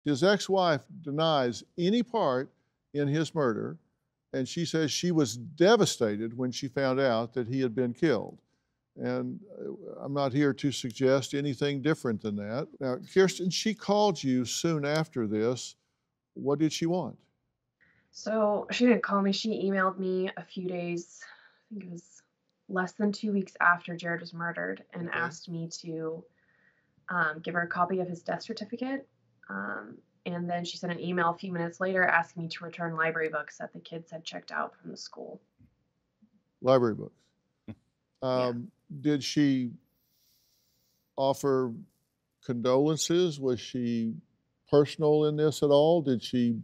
His ex-wife denies any part in his murder, and she says she was devastated when she found out that he had been killed. And I'm not here to suggest anything different than that. Now, Kirsten, she called you soon after this. What did she want? So she didn't call me. She emailed me a few days, I think it was less than 2 weeks after Jared was murdered, and Okay. asked me to give her a copy of his death certificate. And then she sent an email a few minutes later asking me to return library books that the kids had checked out from the school. Library books. Yeah. Um, did she offer condolences? Was she personal in this at all? Did she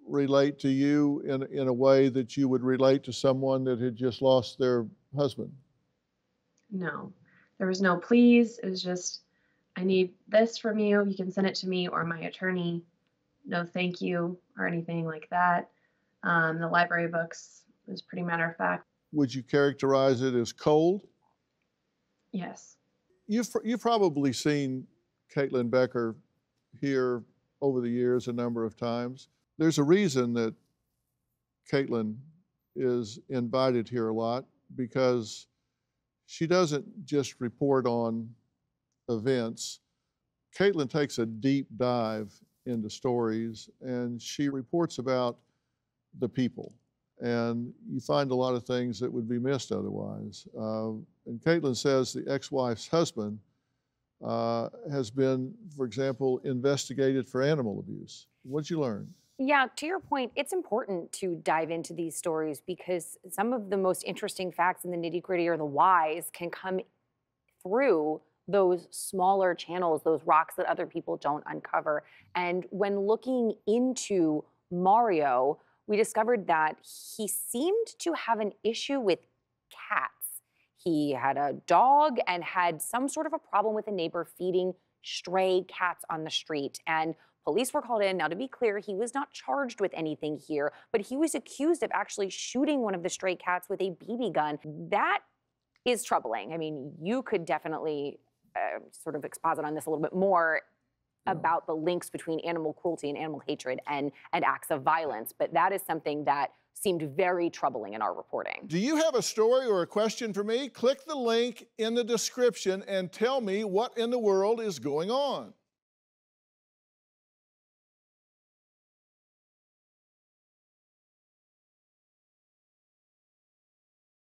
relate to you in a way that you would relate to someone that had just lost their husband? No, there was no please. It was just, I need this from you. You can send it to me or my attorney. No, thank you, or anything like that. The library books was pretty matter of fact. Would you characterize it as cold? Yes. You've probably seen Caitlyn Becker here over the years a number of times. There's a reason that Caitlyn is invited here a lot because she doesn't just report on events. Caitlyn takes a deep dive into stories and she reports about the people. And you find a lot of things that would be missed otherwise. And Caitlyn says the ex-wife's husband has been, for example, investigated for animal abuse. What'd you learn? Yeah, to your point, it's important to dive into these stories because some of the most interesting facts in the nitty-gritty or the whys can come through those smaller channels, those rocks that other people don't uncover. And when looking into Mario, we discovered that he seemed to have an issue with cats. He had a dog and had some sort of a problem with a neighbor feeding stray cats on the street. And police were called in. Now, to be clear, he was not charged with anything here, but he was accused of actually shooting one of the stray cats with a BB gun. That is troubling. I mean, you could definitely sort of exposit on this a little bit more about the links between animal cruelty and animal hatred and acts of violence. But that is something that seemed very troubling in our reporting. Do you have a story or a question for me? Click the link in the description and tell me what in the world is going on.